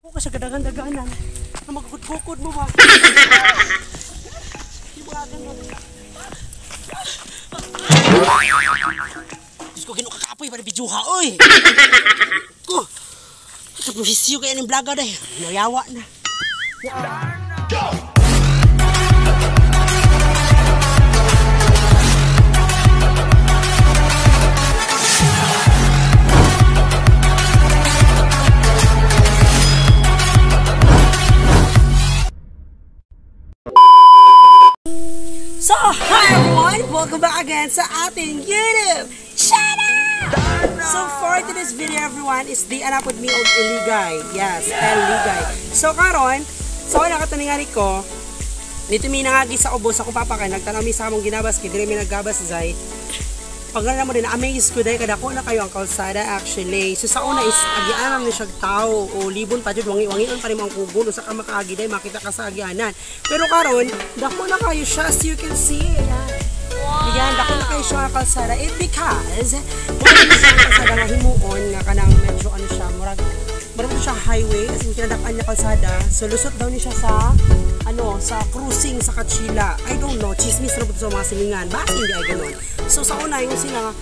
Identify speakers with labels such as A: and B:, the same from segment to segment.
A: Ako kasi kadagan-daganan. Na magkukod mo ba? Ibagan mo. Diyos ko, ginukakapoy para bidyuha, oy! Ko! Nagpapahisiyo kaya ng vlogger dahil. Nayawa na. Go! So, hi everyone! Welcome back again sa ating YouTube channel! So, for today's video everyone is the anak with me of Eligay. Yes, Eligay. So, karon, so nakataningan ko, dito mi nangagi sa ubos ako papakay, nagtanaw mi sa among ginabas, kaya mi naggabas zay. Pag na mo din, amaze ko dahil kada ko na kayo ang kalsada actually. So sa una is, agianan na siyang tao o libon pa dyan, wangi-wangion pa rin mga kugulo sa kamakaagi dahil makita ka sa agianan. Pero karon, dako na kayo siya as you can see. Ayan, dako na kayo siya ang kalsada. It because, muna na siya ang kalsada na himuon, nga kanang medyo ano siya, murag siya highway, as in kinadakan niya kalsada. So lusot daw niya siya sa sa cruising sa Kachila. I don't know, chismis na po sa mga silingan. Bakit hindi ay gano'n? So sa una, yung sila,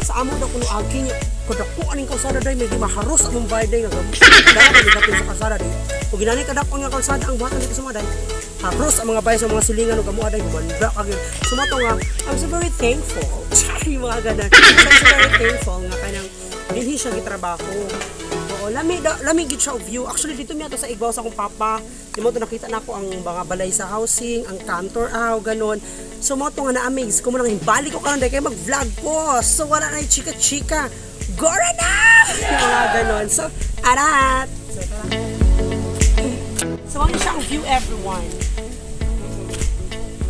A: sa amo daw kuno aking, kadako aning kalsada day, may maharos among bayad day, dala ka nilapin sa kalsada day. Kung ginanay kadako nga kalsada, ang buhatan dito sa mga day, haros ang mga bayad sa mga silingan, o kamuha day, gumanda kagin. Sumato nga, I'm so very thankful. Yung mga ganun. So I'm so very thankful nga kanang, hindi siya gitrabaho. Lami gid siya view. Actually dito mi ato sa Igbaw sa akong papa. Di mo to nakita na ako ang mga balay sa housing, ang kantor ganon. So mo to nga na-amaze ko mo nang himbalik ko karon kay mag-vlog ko. So wala na chika-chika. Gora na! Mga ganon. So arat. So ano siya ang view everyone.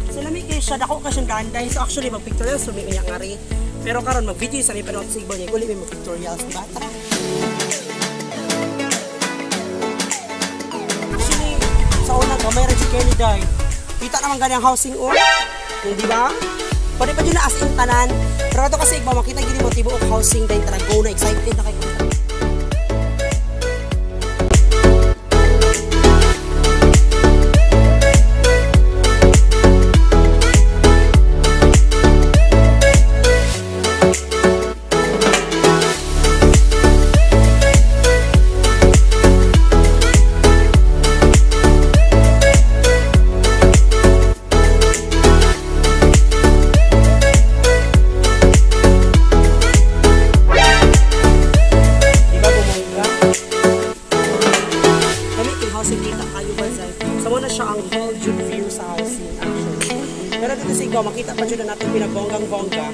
A: So lami kay siya dako ka siyang danday. So actually mag-pictorials so may kanya ngari. Pero karon mag-video sa ni pero sa Igbaw niya uli may mag-pictorials diba? Tara. Sa unang kamera si Kenny Day. Kita naman ganyang housing di ba? Pwede pa dyan na as in tanan. Pero ito kasi Igbaw, makita gini mo tibuok housing day. Tara, go na, excited na kayo. Pero dito sa Igbaw, makita pa dyan na natin pinabonggang-bongga.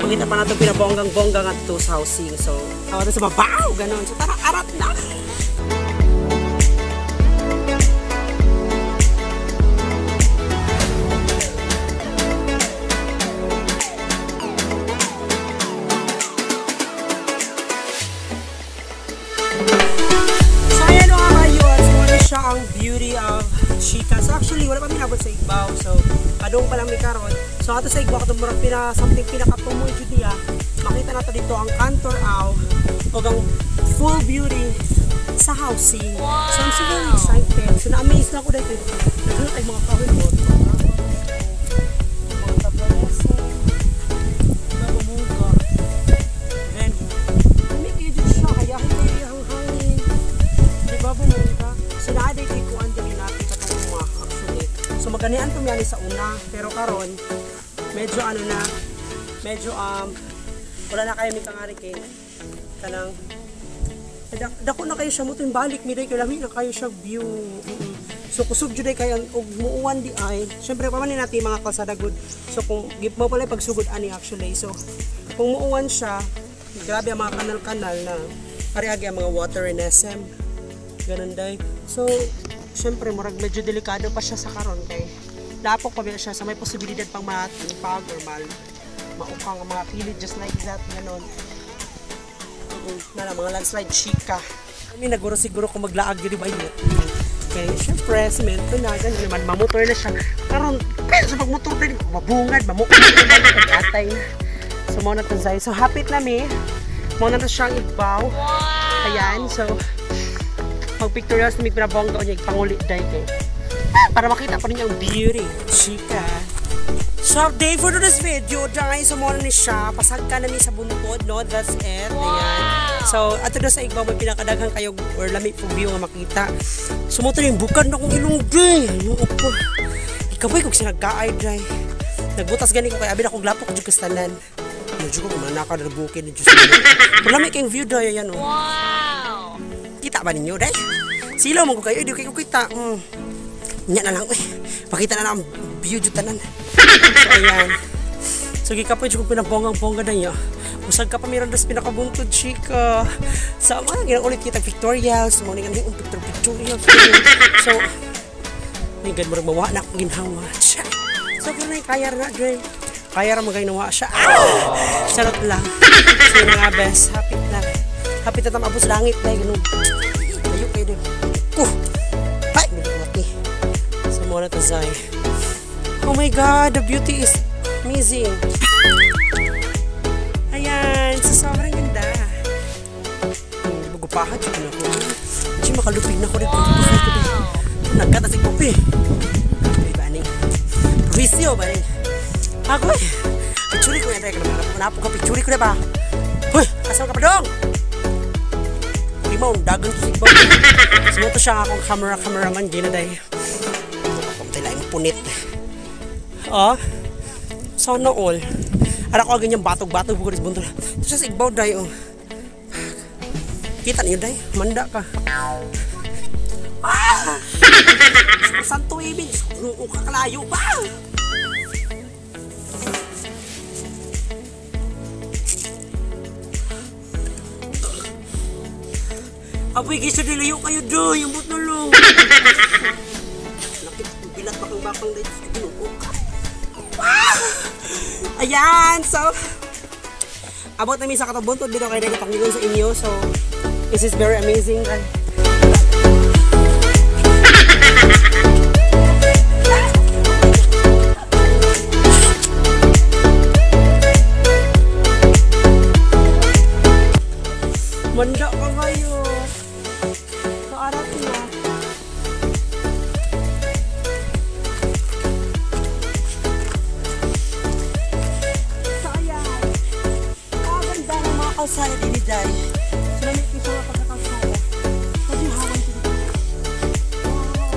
A: Makita pa natin pinabonggang-bongga nga dito sa housing. So, tawag na sa babaw, ganon. So, tara, arat na! So, ayan mga kayo. So, ano siya ang beauty of Chika. So actually, wala pa minabot sa Igbaw. So, kadong pa lang may karon. So, ato sa Igbaw, katong murag something pinakatumoy dito ya. Makita nato dito ang kantor o ang full beauty sa housing. So, I'm so very excited. So, na-amaze na ako dito. Naghanap ay mga kawin mo. Mga tablesa. Mga bumuga. Then, may kayo dito siya. Hayahin kayo ang hangin. Diba bumuga? So, naaday kayo kung andali natin actually. So maganian to miyani sa una, pero karon medyo wala na kayo mi kangari kay kanang dako na kayo siya mo tin balik mi day kay lami na kayo siya view. So kusog jud kay og muuwan di ay. Syempre pa man natin mga kalsada good. So kung give mo pala pagsugod ani actually. So kung muuwan siya, grabe ang mga kanal-kanal na ariagi ang mga water in SM. Ganun day. So siyempre, murag medyo delikado pa siya sa karon kay lapok pa siya sa may posibilidad pang matipag or maukang mga kilid just like that, ganon. Mga landslide chika. Kami naguro siguro kung maglaag yun, diba yun? Kaya siyempre, semento na, gano'n naman, mamotor na siya. Karon, pero sa pagmotor din, mabungad, mamukha na pag-atay. So, muna ito Zay. So, hapit na mi. Muna na siyang Igbaw. Ayan, so, pag pictorials na may pinabongga niya, panguli dahil kayo. Para makita pa rin yung beauty. Chika. So, update for today's video, dahil sa muna ni siya, pasag ka na ni sa buntod, no? That's it. Ayan. So, ato na sa igbaw, may pinakadaghang kayo or lamig po view nga makita. Sumuto na yung bukad na kong ilong, day. Yung upo. Ikaboy kung sinagkaay, day. Nagbutas gani ko kaya abi na kong lapok dyan kastanan. Medyo ko kumanaka na bukin ni Diyos. Pero lamig kayong view, day. Ayan, oh. Wow! Kita ba ninyo, day? Silaw mo ko kayo, di kayo kita. Nya na lang, pakita na lang ang view dyan tanan. So, ayan. So, gikapoy dyan kong pinabonggang-bongga na niya. Usag ka pa meron das pinakabuntod, chika. Sa mga ginang ulit kita pictorials. Mga nga yung pictorials. So, may gan mo rin mawa na akong ginhawa. So, kung na yung kaya na, Dre. Kaya rin magaynawa siya. Sarot lang. So, yun nga, best. Hapit na. Hapit na tamabos langit. Dahil ganun. Ayok kayo din. Ay! Medyo mati. So, muna to, Zay. Oh my God, the beauty is amazing. Ayan, so sobrang ganda. Magupahan siya na ko. Hindi makalupig na ko rin. Nagkatasig po eh. Ay, baning. Risyo, baning. Ako eh. Picture ko yan. Manapo ka, picture ko na ba? Hoy, asal ka pa dong? Limaw, dagang sigbaw. Sumuto siya akong cameraman. Di na dahil. Pagpapamtay lang punit. Ah, sana all. Ara ko agad yung batog-batog bukulis bunto. Ito siya sa igbaw, day. Oh. Kita niyo, day. Manda ka. Ah! Santo ibig. Nung kakalayo pa. Apoy, kisa nilayo kayo doon. Yung buto lang. Bilat bakang-bakang, day. Ginugok ka. Ayan, so abot namin sa katabuntod dito kaya nagpakinggan sa inyo. So this is very amazing, guys. Manda ka kayo sa arat niya. Kalsada din ni Day. Lamit ko siya pagkakalsada. Sabi yung hawan ko dito. Wow!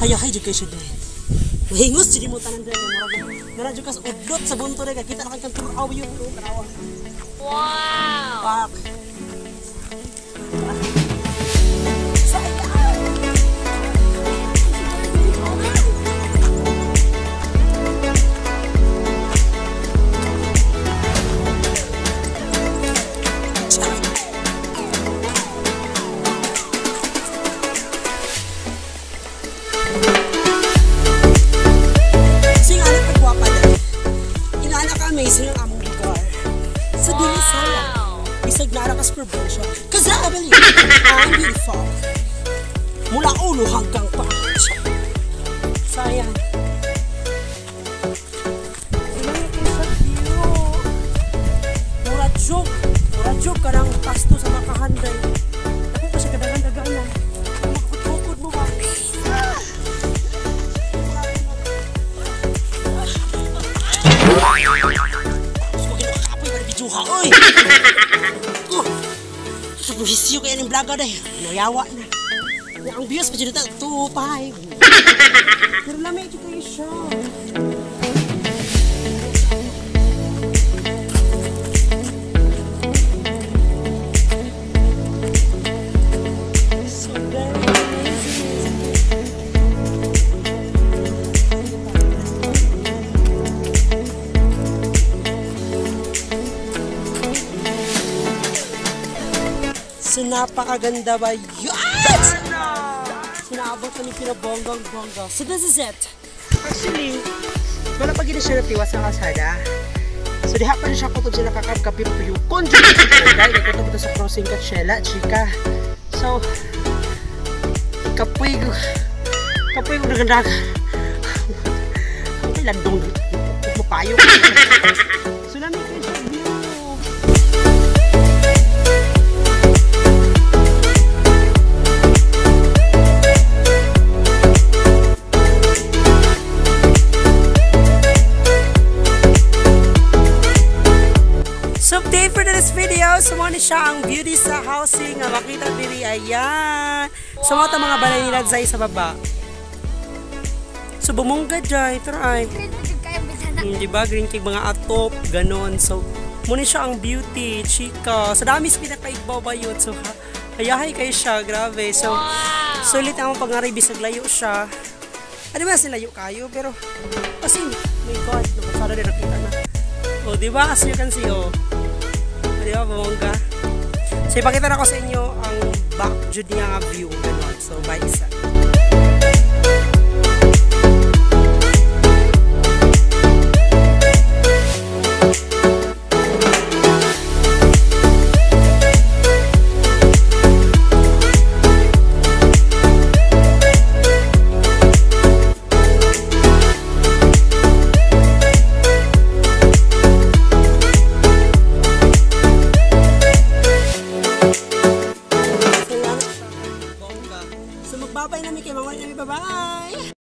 A: Hayahay dyan kayo siya, Day. Mahingos dyan mo tanan, Day. Naradyo ka sa udlot sa bunto, Day. Kita na kang turaw yung karawa. Wow! Pak! Amazing ang among lugar. Sa Dinisala, isag na arakas probinsya. Cause I believe I'm beautiful. Mula ulo hanggang paa. Sayang. Ilang ito sa view. Murad-jog ka ng pasto sa makahanday. Ako pa siya kadagan-daganan. Makakot-tukod mo ba? Oy! Sa buhisyo kaya ng vlogger dahil nayawa na. Ang views pa dyan ito, tupay. Pero lamig ito kayo siya. So very amazing. So napakaganda ba yun? Sinaabot kami pinabonggang-bongga. So this is it. Actually, wala pa gina siya natiwas sa kalsada. So diha pa na siya kutod siya nakakapkapirupuyukon. Dahil nagkutod ito sa crossing Coachella, chika. So, kapoy ko nagandagan. May landong mapayo. So namin kayo siya view. ni siya ang beauty sa housing nga makita diri. Ayan. So mo mga balay nila dyan sa baba. So bumungga dyan. Try. Diba? Green cake mga atop. Ganon. So muna siya ang beauty. Chika. So dami sa pinakaigbaw ba yun. So hayahay kayo siya. Grabe. So sulit ang pangari bisag layo siya. Ano ba layo kayo? Pero kasi my God. Nakasara din nakita na. O diba? As you can see oh. Diba? Bumungga. So, ipakita na ko sa inyo ang back jud niya nga view. Ganon. So, by isa. So, magbabay namin kayo. Bye-bye.